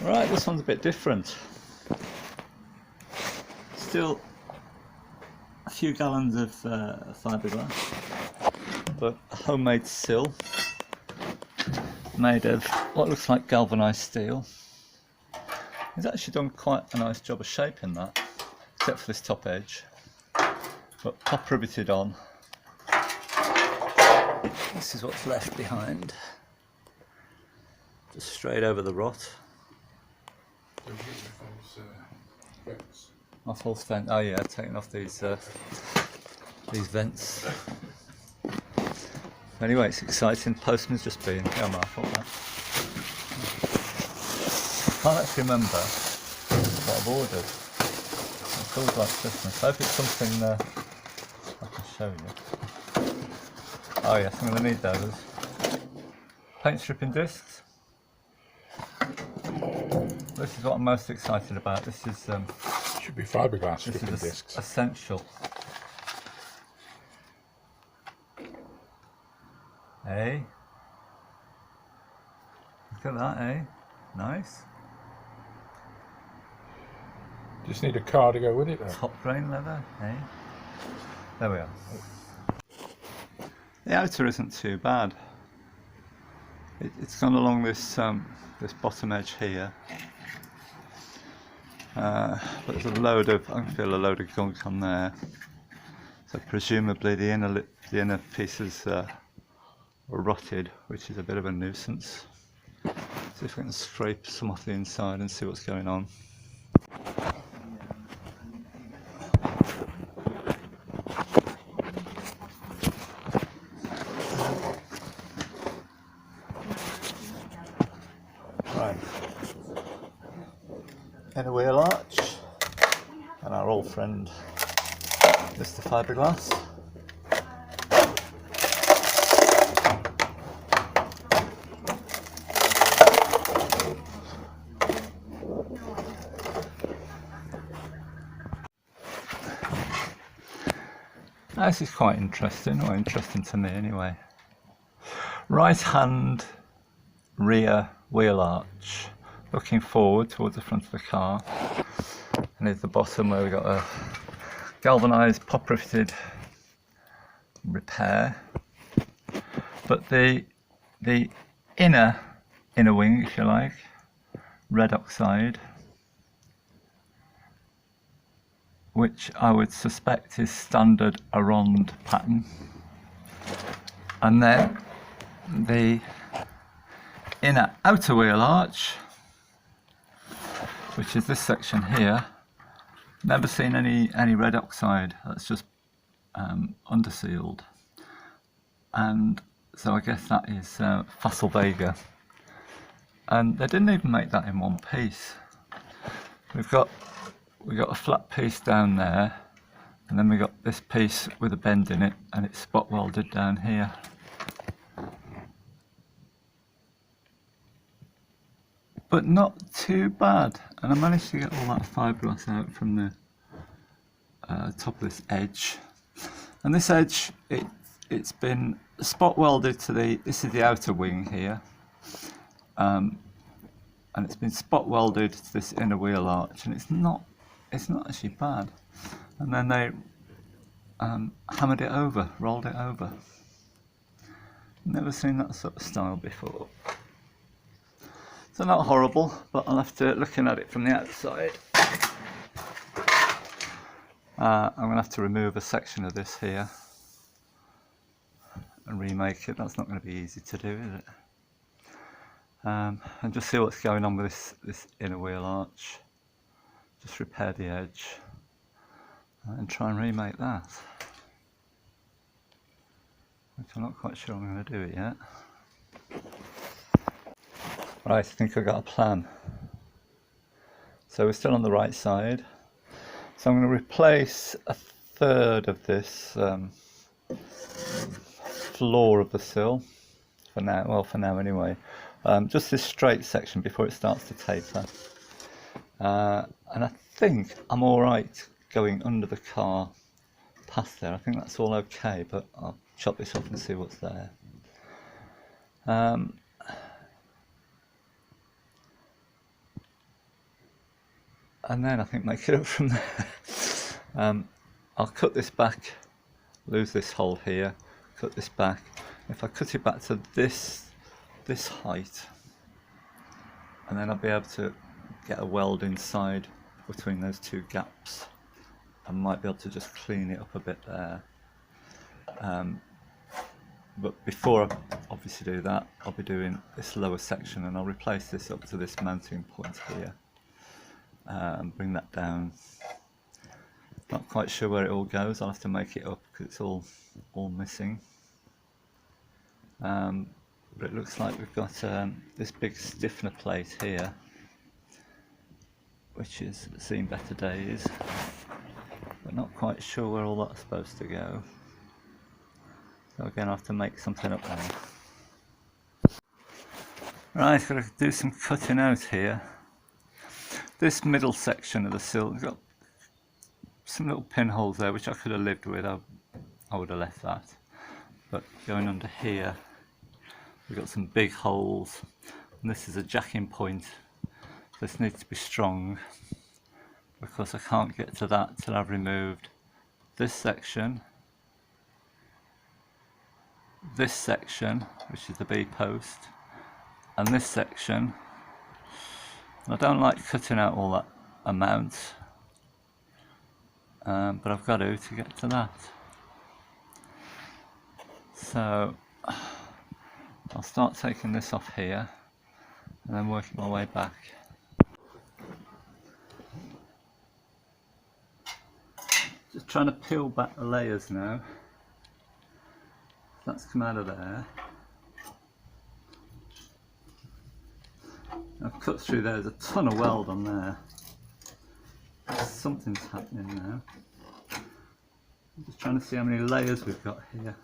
Right, this one's a bit different. Still a few gallons of fiberglass, but a homemade sill made of what looks like galvanized steel. He's actually done quite a nice job of shaping that, except for this top edge, but top riveted on. This is what's left behind, just straight over the rot. My false vent. Oh yeah, taking off these vents. Anyway, it's exciting. Postman's just been. Yeah, Mark, what that? I can't actually remember what I've ordered. It feels like Christmas. I hope it's something I can show you. Oh yes, I'm going to need those. Paint stripping discs. This is what I'm most excited about. This is should be fiberglass stripping discs. Essential. Hey, look at that, eh? Nice. Just need a car to go with it though. Top grain leather, eh? There we are. The outer isn't too bad. It's gone along this this bottom edge here. But there's a load of, I can feel a load of gunk on there. So presumably the inner pieces were rotted, which is a bit of a nuisance. See if we can scrape some off the inside and see what's going on. Right. Inner wheel arch, and our old friend Mr. Fiberglass. This is quite interesting, or interesting to me anyway. Right hand rear wheel arch, looking forward towards the front of the car, and here's the bottom where we've got a galvanised pop riveted repair. But the inner wing, if you like, red oxide, which I would suspect is standard Aronde pattern, and then the inner outer wheel arch, which is this section here. Never seen any red oxide. That's just undersealed, and so I guess that is Fossil Vega, and they didn't even make that in one piece. We've got a flat piece down there, and then we got this piece with a bend in it, and it's spot welded down here. But not too bad, and I managed to get all that fiberglass out from the top of this edge. And this edge, it's been spot welded to this is the outer wing here, and it's been spot welded to this inner wheel arch, and it's not actually bad. And then they hammered it over, rolled it over. Never seen that sort of style before. So not horrible, but I'll have to, looking at it from the outside, I'm going to have to remove a section of this here and remake it. That's not going to be easy to do, is it? And just see what's going on with this inner wheel arch. Just repair the edge and try and remake that. Which I'm not quite sure I'm going to do it yet. Right, I think I've got a plan. So we're still on the right side. So I'm going to replace a third of this floor of the sill for now. Well, for now anyway. Just this straight section before it starts to taper. And I think I'm all right going under the car past there. I think that's all okay, but I'll chop this off and see what's there. and then I think make it up from there. I'll cut this back, lose this hole here, cut this back. If I cut it back to this height, and then I'll be able to get a weld inside between those two gaps. I might be able to just clean it up a bit there. But before I obviously do that, I'll be doing this lower section, and I'll replace this up to this mounting point here. Bring that down. Not quite sure where it all goes. I'll have to make it up because it's all missing. But it looks like we've got this big stiffener plate here, which has seen better days. But not quite sure where all that's supposed to go. So again, I have to make something up there. Right, got to do some cutting out here. This middle section of the sill has got some little pinholes there, which I could have lived with. I would have left that. But going under here, we've got some big holes, and this is a jacking point. This needs to be strong, because I can't get to that till I've removed this section, which is the B post, and this section. And I don't like cutting out all that amount, but I've got to get to that. So I'll start taking this off here and then working my way back. Just trying to peel back the layers now. That's come out of there. I've cut through there. There's a ton of weld on there. Something's happening now. I'm just trying to see how many layers we've got here.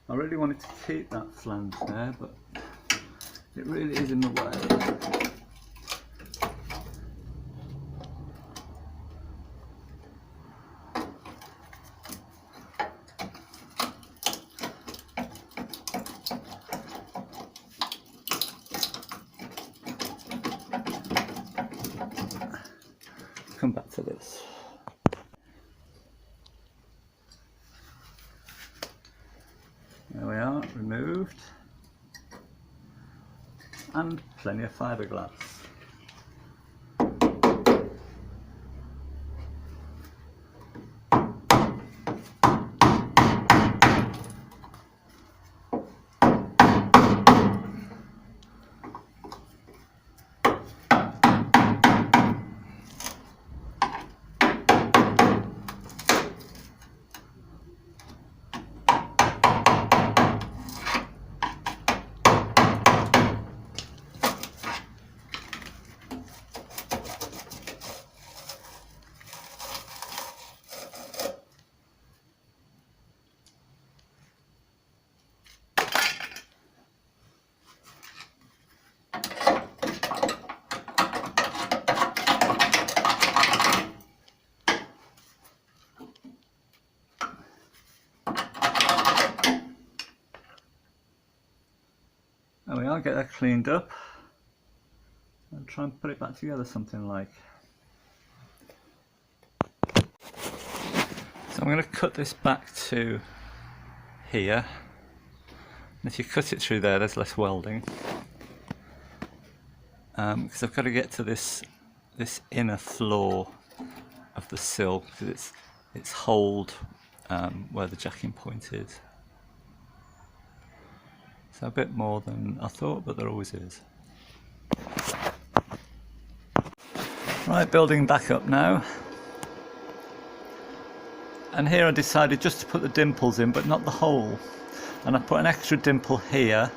I really wanted to keep that flange there, but it really is in the way. Come back to this. There we are, removed, and plenty of fiberglass. might get that cleaned up and try and put it back together something like. So I'm going to cut this back to here. And if you cut it through there, there's less welding. Because I've got to get to this inner floor of the sill, because it's holed where the jacking point is. So a bit more than I thought, but there always is. Right, building back up now. And here I decided just to put the dimples in, but not the hole. And I put an extra dimple here,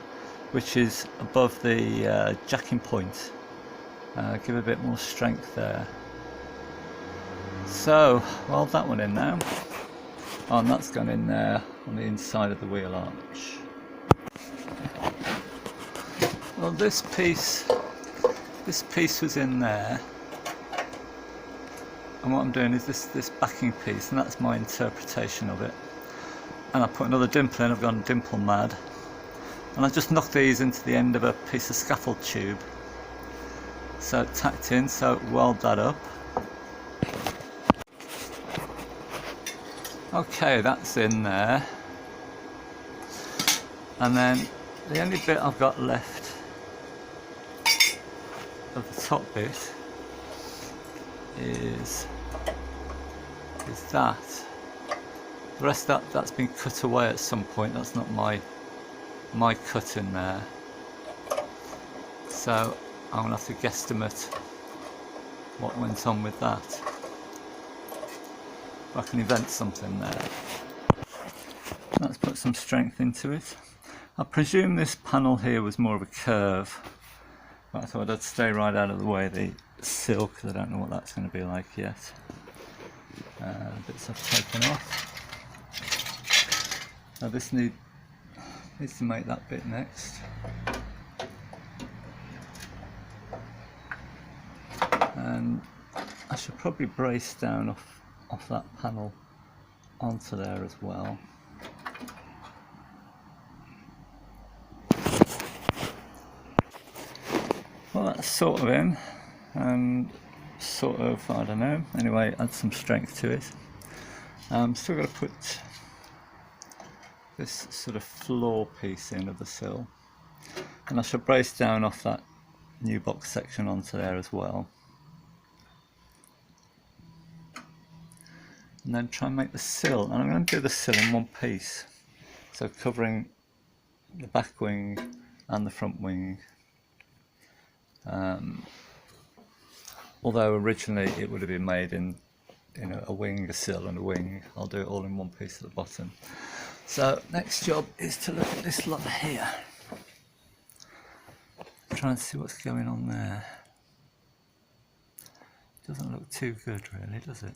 which is above the jacking point. Give a bit more strength there. So, weld that one in now. Oh, and that's gone in there on the inside of the wheel arch. Well, this piece was in there. And what I'm doing is this backing piece, and that's my interpretation of it. And I put another dimple in, I've gone dimple mad. And I just knocked these into the end of a piece of scaffold tube. So tacked in, so weld that up. Okay, that's in there. And then the only bit I've got left of the top bit is that. The rest that's been cut away at some point. That's not my cut in there. So I'm gonna have to guesstimate what went on with that. If I can invent something there. Let's put some strength into it. I presume this panel here was more of a curve, but I thought I'd stay right out of the way of the sill because I don't know what that's going to be like yet. Bits I've taken off. Now this needs to make that bit next. And I should probably brace down off that panel onto there as well. Well, that's sort of in, and sort of, I don't know, anyway, add some strength to it. Still got to put this sort of floor piece in of the sill, and I should brace down off that new box section onto there as well. And then try and make the sill, and I'm going to do the sill in one piece, so covering the back wing and the front wing. Although originally it would have been made in a wing, a sill and a wing, I'll do it all in one piece at the bottom. So next job is to look at this lot here. Try and see what's going on there. Doesn't look too good really, does it?